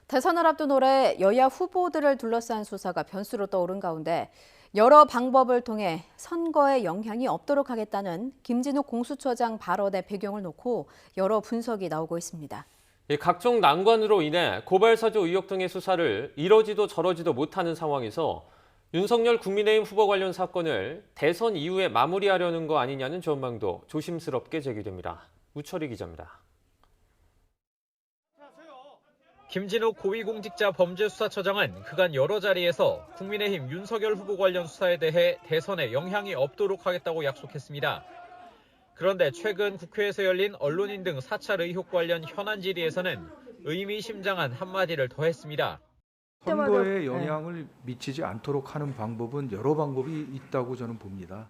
대선을 앞둔 올해 여야 후보들을 둘러싼 수사가 변수로 떠오른 가운데 여러 방법을 통해 선거에 영향이 없도록 하겠다는 김진욱 공수처장 발언의 배경을 놓고 여러 분석이 나오고 있습니다. 각종 난관으로 인해 고발사주 의혹 등의 수사를 이러지도 저러지도 못하는 상황에서 윤석열 국민의힘 후보 관련 사건을 대선 이후에 마무리하려는 거 아니냐는 전망도 조심스럽게 제기됩니다. 우철희 기자입니다. 김진욱 고위공직자 범죄수사처장은 그간 여러 자리에서 국민의힘 윤석열 후보 관련 수사에 대해 대선에 영향이 없도록 하겠다고 약속했습니다. 그런데 최근 국회에서 열린 언론인 등 사찰 의혹 관련 현안 질의에서는 의미심장한 한마디를 더했습니다. 선거에 영향을 미치지 않도록 하는 방법은 여러 방법이 있다고 저는 봅니다.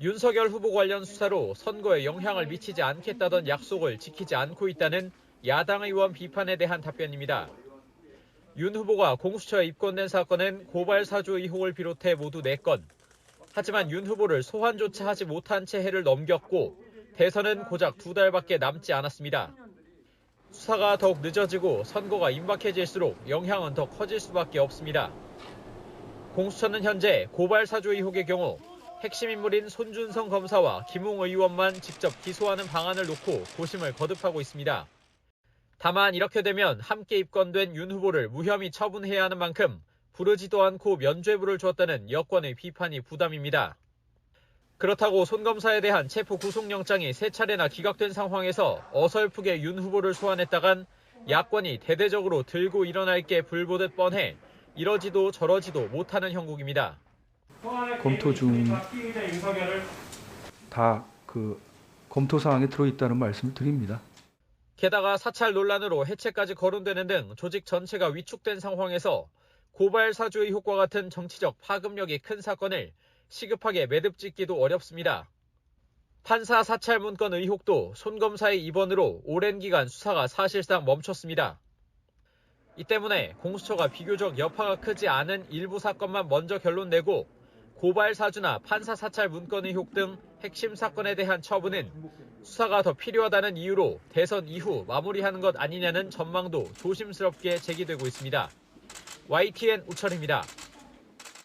윤석열 후보 관련 수사로 선거에 영향을 미치지 않겠다던 약속을 지키지 않고 있다는 야당 의원 비판에 대한 답변입니다. 윤 후보가 공수처에 입건된 사건은 고발 사주 의혹을 비롯해 모두 4건. 하지만 윤 후보를 소환조차 하지 못한 채 해를 넘겼고 대선은 고작 2달밖에 남지 않았습니다. 수사가 더욱 늦어지고 선거가 임박해질수록 영향은 더 커질 수밖에 없습니다. 공수처는 현재 고발 사주 의혹의 경우 핵심 인물인 손준성 검사와 김웅 의원만 직접 기소하는 방안을 놓고 고심을 거듭하고 있습니다. 다만 이렇게 되면 함께 입건된 윤 후보를 무혐의 처분해야 하는 만큼 부르지도 않고 면죄부를 줬다는 여권의 비판이 부담입니다. 그렇다고 손 검사에 대한 체포 구속영장이 3차례나 기각된 상황에서 어설프게 윤 후보를 소환했다간 야권이 대대적으로 들고 일어날 게 불보듯 뻔해 이러지도 저러지도 못하는 형국입니다. 검토 중 다 검토 사항에 들어있다는 말씀을 드립니다. 게다가 사찰 논란으로 해체까지 거론되는 등 조직 전체가 위축된 상황에서 고발 사주 의혹과 같은 정치적 파급력이 큰 사건을 시급하게 매듭짓기도 어렵습니다. 판사 사찰 문건 의혹도 손 검사의 입원으로 오랜 기간 수사가 사실상 멈췄습니다. 이 때문에 공수처가 비교적 여파가 크지 않은 일부 사건만 먼저 결론 내고 고발 사주나 판사 사찰 문건 의혹 등 핵심 사건에 대한 처분은 수사가 더 필요하다는 이유로 대선 이후 마무리하는 것 아니냐는 전망도 조심스럽게 제기되고 있습니다. YTN 우철입니다.